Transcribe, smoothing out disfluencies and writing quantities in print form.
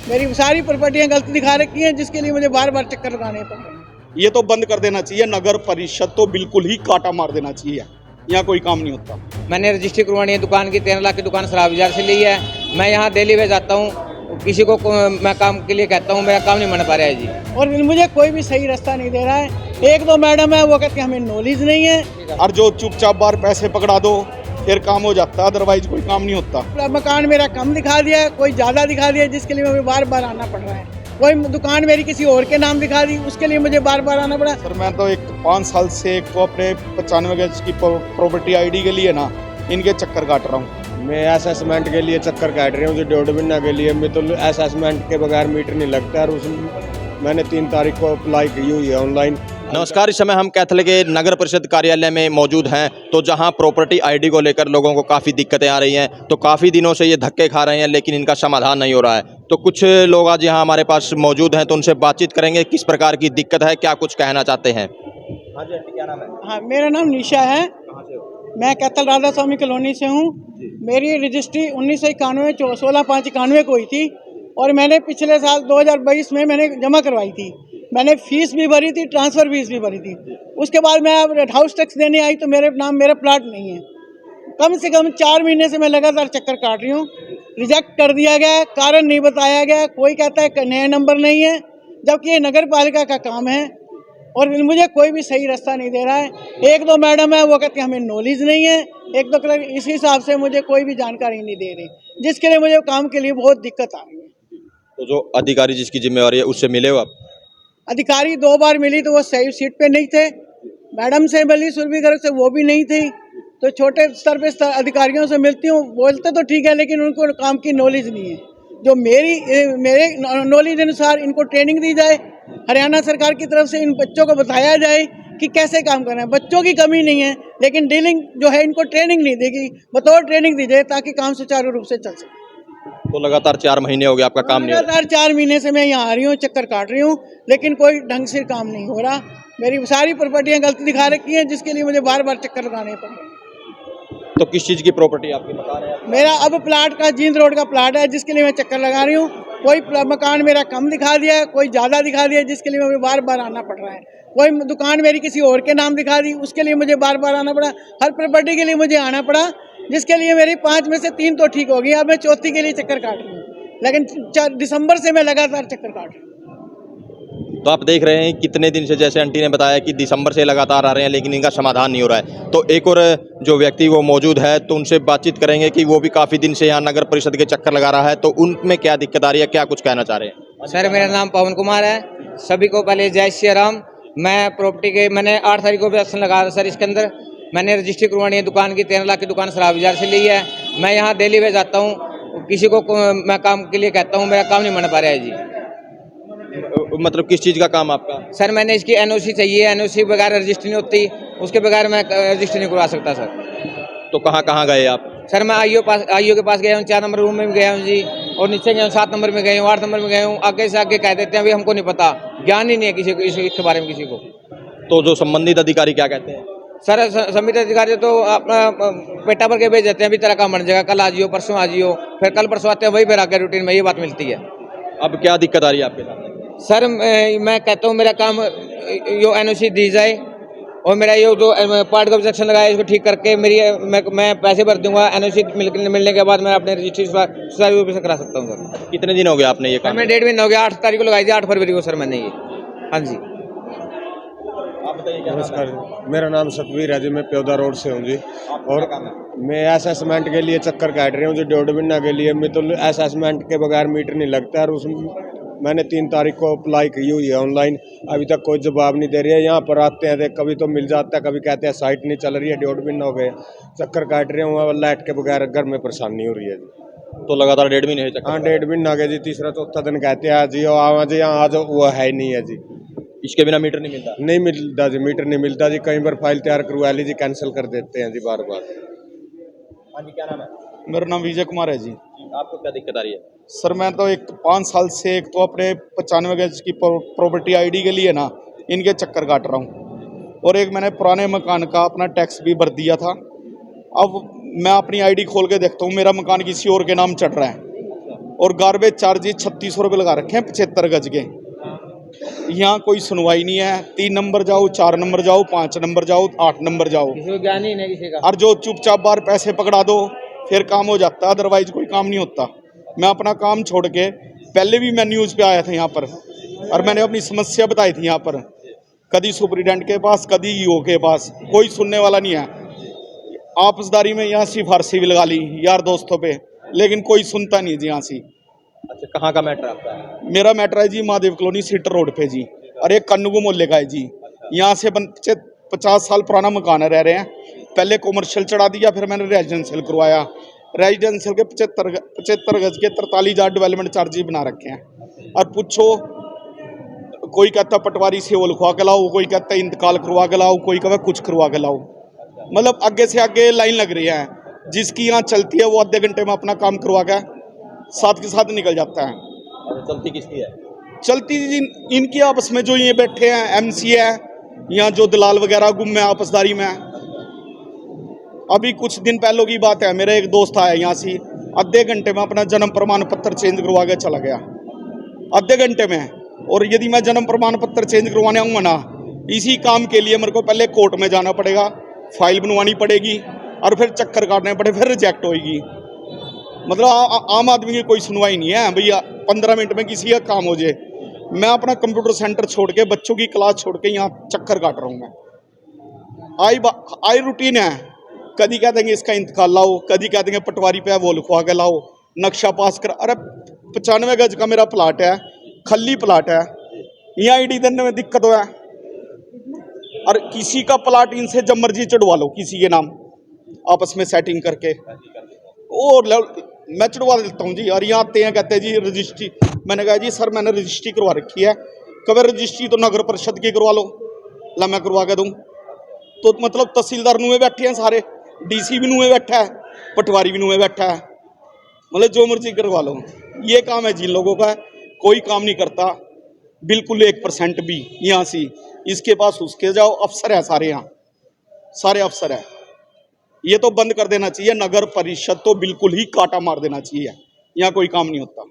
मेरी सारी प्रॉपर्टियां गलत दिखा रखी हैं, जिसके लिए मुझे बार बार चक्कर लगाने पड़ रहे हैं। ये तो बंद कर देना चाहिए, नगर परिषद तो बिल्कुल ही काटा मार देना चाहिए, यहाँ कोई काम नहीं होता। मैंने रजिस्ट्री करवानी है दुकान की, 13 लाख की दुकान शराब बाजार से ली है। मैं यहाँ डेली वे जाता हूँ, किसी को मैं काम के लिए कहता हूँ, मेरा काम नहीं बन पा रहा है जी। और मुझे कोई भी सही रास्ता नहीं दे रहा है। एक दो मैडम है वो कहते हैं हमें नॉलेज नहीं है, और जो चुपचाप बार पैसे पकड़ा दो फिर काम हो जाता है, अदरवाइज कोई काम नहीं होता। मकान मेरा कम दिखा दिया, कोई ज़्यादा दिखा दिया, जिसके लिए मुझे बार बार आना पड़ रहा है। कोई दुकान मेरी किसी और के नाम दिखा दी, उसके लिए मुझे बार बार आना पड़ा। सर मैं तो 5 साल से एक तो अपने 95 गज की प्रॉपर्टी आईडी के लिए ना इनके चक्कर काट रहा हूँ। मैं असेसमेंट के लिए चक्कर काट रही हूँ, जो डोडबिना के लिए। मैं तो असेसमेंट के बगैर मीटर नहीं लगता, और उस मैंने 3 तारीख को अप्लाई की हुई है ऑनलाइन। नमस्कार, इस समय हम कैथल के नगर परिषद कार्यालय में मौजूद हैं, तो जहां प्रॉपर्टी आईडी को लेकर लोगों को काफ़ी दिक्कतें आ रही हैं। तो काफ़ी दिनों से ये धक्के खा रहे हैं, लेकिन इनका समाधान नहीं हो रहा है। तो कुछ लोग आज यहाँ हमारे पास मौजूद हैं, तो उनसे बातचीत करेंगे, किस प्रकार की दिक्कत है, क्या कुछ कहना चाहते हैं। हाँ जी, क्या नाम है? हाँ, मेरा नाम निशा है। मैं कैथल राधा स्वामी कॉलोनी से हूँ। मेरी रजिस्ट्री 1991 16/5/91 को हुई थी, और मैंने पिछले साल 2022 में मैंने जमा करवाई थी। मैंने फीस भी भरी थी, ट्रांसफ़र फीस भी भरी थी। उसके बाद मैं अब हाउस टैक्स देने आई तो मेरे नाम मेरा प्लाट नहीं है। कम से कम 4 महीने से मैं लगातार चक्कर काट रही हूँ। रिजेक्ट कर दिया गया है, कारण नहीं बताया गया। कोई कहता है कि नया नंबर नहीं है, जबकि ये नगर पालिका का काम है, और मुझे कोई भी सही रास्ता नहीं दे रहा है। एक दो मैडम है वो कहती हैं हमें नॉलेज नहीं है, एक दो क्लर्क इस हिसाब से मुझे कोई भी जानकारी नहीं दे रही, जिसके लिए मुझे काम के लिए बहुत दिक्कत आ रही है। तो जो अधिकारी जिसकी जिम्मेवारी है उससे मिले हो आप? अधिकारी 2 बार मिली तो वो सही सीट पे नहीं थे। मैडम से मिली सुरभि गर्ग से, वो भी नहीं थी। तो छोटे स्तर पे अधिकारियों से मिलती हूँ, बोलते तो ठीक है, लेकिन उनको काम की नॉलेज नहीं है। जो मेरे नॉलेज अनुसार इनको ट्रेनिंग दी जाए, हरियाणा सरकार की तरफ से इन बच्चों को बताया जाए कि कैसे काम करना है। बच्चों की कमी नहीं है, लेकिन डीलिंग जो है इनको ट्रेनिंग नहीं देगी, बतौर ट्रेनिंग दी जाए ताकि काम सुचारू रूप से चल सके। तो लगातार 4 महीने हो गए आपका काम नहीं हो रहा? लगातार 4 महीने से मैं यहाँ आ रही हूँ, चक्कर काट रही हूँ, लेकिन कोई ढंग से काम नहीं हो रहा। मेरी सारी प्रॉपर्टियां गलत दिखा रखी हैं, जिसके लिए मुझे बार बार चक्कर लगाने पड़ रहे हैं। तो किस चीज़ की प्रॉपर्टी आपकी मकान है? मेरा अब प्लाट का जींद रोड का प्लाट है, जिसके लिए मैं चक्कर लगा रही हूँ। कोई मकान मेरा कम दिखा दिया, कोई ज़्यादा दिखा दिया, जिसके लिए मुझे बार बार आना पड़ रहा है। कोई दुकान मेरी किसी और के नाम दिखा दी, उसके लिए मुझे बार बार आना पड़ा। हर प्रॉपर्टी के लिए मुझे आना पड़ा, जिसके लिए मेरी 5 में से 3 तो ठीक हो गई। अब मैं चौथी के लिए चक्कर काट रही हूँ, लेकिन दिसंबर से मैं लगातार चक्कर काट रही हूँ। तो आप देख रहे हैं कितने दिन से, जैसे आंटी ने बताया कि दिसंबर से लगातार आ रहे हैं, लेकिन इनका समाधान नहीं हो रहा है। तो एक और जो व्यक्ति वो मौजूद है, तो उनसे बातचीत करेंगे कि वो भी काफ़ी दिन से यहाँ नगर परिषद के चक्कर लगा रहा है, तो उनमें क्या दिक्कत आ रही है, क्या कुछ कहना चाह रहे हैं। सर मेरा नाम पवन कुमार है। सभी को पहले जय श्री राम। मैं प्रॉपर्टी के मैंने 8 तारीख को भी एक्शन लगा सर। इसके अंदर मैंने रजिस्ट्री करवानी है दुकान की, 13 लाख की दुकान शराब बाजार से ली है। मैं यहाँ डेली वे जाता हूँ, किसी को मैं काम के लिए कहता हूँ, मेरा काम नहीं बन पा रहा है जी। मतलब किस चीज़ का काम आपका? सर मैंने इसकी एनओसी चाहिए, एनओसी बगैर रजिस्ट्री नहीं होती, उसके बगैर मैं रजिस्ट्री नहीं करवा सकता सर। तो कहाँ कहाँ गए आप? सर मैं आईओ के पास गया हूँ, 4 नंबर रूम में भी गया हूँ जी, और नीचे गया हूँ, 7 नंबर में गया हूँ, 8 नंबर में गया हूँ। आगे से आगे कह देते हैं अभी हमको नहीं पता, ज्ञान ही नहीं है किसी को इसके बारे में किसी को। तो जो संबंधित अधिकारी क्या कहते हैं? सर संबंधित अधिकारी तो अपना पेटा भर के भेज देते हैं, अभी तेरा काम बन जाएगा, कल आ जियो, परसों आ जियो। फिर कल परसों आते हैं, वही फिर आगे रूटीन में ये बात मिलती है। अब क्या दिक्कत आ रही है आपके सामने? सर मैं कहता हूँ मेरा काम यो एनओसी दी जाए, और मेरा ये जो पार्ट का ऑब्जेक्शन लगाया इसको ठीक करके मैं पैसे भर दूंगा। एनओसी मिलने के बाद मैं अपने रजिस्ट्री सुचारू रूप से करा सकता हूँ सर। कितने दिन हो गए आपने ये काम? मैं 1.5 महीना हो गया, 8 तारीख को लगाई थी, 8 फरवरी को सर मैंने ये। हाँ जी, आप बताइए। नमस्कार, मेरा नाम सतवीर है जी, मैं प्योदा रोड से हूँ जी। और मैं असेसमेंट के लिए चक्कर काट रही हूँ जो डोडबिना के लिए। मैं तो असेसमेंट के बगैर मीटर नहीं लगता, और उस मैंने 3 तारीख को अप्लाई की हुई है ऑनलाइन। अभी तक कोई जवाब नहीं दे रही है। यहाँ पर आते हैं, कभी तो मिल जाता है, कभी कहते हैं साइट नहीं चल रही है, डोडबिना हो गए। चक्कर काट रही हूँ, लाइट के बगैर घर में परेशानी हो रही है जी। तो लगातार 1.5 महीने चक्कर? हाँ, 1.5 महीना आ गया जी। तीसरा चौथा दिन कहते हैं जी आवा जी, यहाँ आज वो है ही नहीं है जी। इसके बिना मीटर नहीं मिलता? नहीं मिलता जी, मीटर नहीं मिलता जी। कई बार फाइल तैयार करवा ली जी, कैंसिल कर देते हैं जी बार बार। हाँ जी, क्या नाम है? मेरा नाम विजय कुमार है जी। आपको क्या दिक्कत आ रही है? सर मैं तो 5 साल से एक तो अपने 95 गज की प्रॉपर्टी आईडी के लिए ना इनके चक्कर काट रहा हूँ, और एक मैंने पुराने मकान का अपना टैक्स भी भर दिया था। अब मैं अपनी आईडी खोल के देखता हूँ, मेरा मकान किसी और के नाम चढ़ रहा है, और गार्बेज चार्जेस 3600 रुपये लगा रखे हैं 75 गज के। यहाँ कोई सुनवाई नहीं है। 3 नंबर जाओ, 4 नंबर जाओ, 5 नंबर जाओ, 8 नंबर जाओ, किसी को ज्ञान ही नहीं किसी का। और जो चुपचाप बाहर पैसे पकड़ा दो फिर काम हो जाता है, अदरवाइज कोई काम नहीं होता। मैं अपना काम छोड़ के, पहले भी मैं न्यूज़ पे आया था यहाँ पर और मैंने अपनी समस्या बताई थी यहाँ पर, कभी सुपरिटेंडेंट के पास, कभी ईओ के पास, कोई सुनने वाला नहीं है। आपसदारी में यहाँ सिफारसी भी लगा ली यार दोस्तों पे, लेकिन कोई सुनता नहीं जी यहाँ से। अच्छा, कहाँ का मैटर आपका? मेरा मैटर है जी महादेव कॉलोनी सीटर रोड पे जी, और एक कन्नगू मोहल्ले का है जी। यहाँ से 50 साल पुराना मकान रह रहे हैं। पहले कॉमर्शियल चढ़ा दिया, फिर मैंने रेजिडेंशियल करवाया। रेजिडेंशियल के 75 गज के 43,000 डेवलपमेंट चार्जेस बना रखे हैं। और पूछो, कोई कहता पटवारी से वो लिखवा के लाओ, कोई कहता इंतकाल करवा के लाओ, कोई कहता कुछ करवा के लाओ। मतलब आगे से आगे लाइन लग रही है। जिसकी यहाँ चलती है वो आधे घंटे में अपना काम करवा के साथ के साथ निकल जाता है। चलती किसकी है? चलती इनकी आपस में, जो ये बैठे हैं एमसी है, यहाँ जो दलाल वगैरह गुम में आपसदारी में। अभी कुछ दिन पहले की बात है, मेरा एक दोस्त आया यहाँ से, आधे घंटे में अपना जन्म प्रमाण पत्र चेंज करवा के चला गया, आधे घंटे में। और यदि मैं जन्म प्रमाण पत्र चेंज करवाने आऊँगा ना, इसी काम के लिए मेरे को पहले कोर्ट में जाना पड़ेगा, फाइल बनवानी पड़ेगी और फिर चक्कर काटने पड़े, फिर रिजेक्ट होएगी। मतलब आम आदमी की कोई सुनवाई नहीं है भैया। 15 मिनट में किसी का काम हो जाए। मैं अपना कंप्यूटर सेंटर छोड़ के, बच्चों की क्लास छोड़ के यहाँ चक्कर काट रहा हूँ मैं। आई रूटीन है। कभी कह देंगे इसका इंतकाल लाओ, कभी कह देंगे पटवारी पे वो लिखवा के लाओ, नक्शा पास कर। अरे 95 गज का मेरा प्लाट है, खली प्लाट है, यहाँ आईडी देने में दिक्कत हुआ है। और किसी का प्लाट इनसे जब मर्जी चढ़वा लो, किसी के नाम आपस में सेटिंग करके, और मैं चढ़वा देता हूँ जी। और यहाँ आते हैं, कहते हैं जी रजिस्ट्री। मैंने कहा जी सर मैंने रजिस्ट्री करवा रखी है। कभी रजिस्ट्री तो नगर परिषद की करवा लो, ला मैं करवा के दूँ। तो मतलब तहसीलदार नुए बैठे हैं सारे, डीसी भी नुए बैठा है, पटवारी भी नुए बैठा है, मतलब जो मर्जी करवा लो। ये काम है जिन लोगों का, कोई काम नहीं करता बिल्कुल 1% भी। यहाँ से इसके पास उसके जाओ, अफसर है सारे, यहाँ सारे अफसर है। ये तो बंद कर देना चाहिए। नगर परिषद तो बिल्कुल ही काटा मार देना चाहिए। यहाँ कोई काम नहीं होता।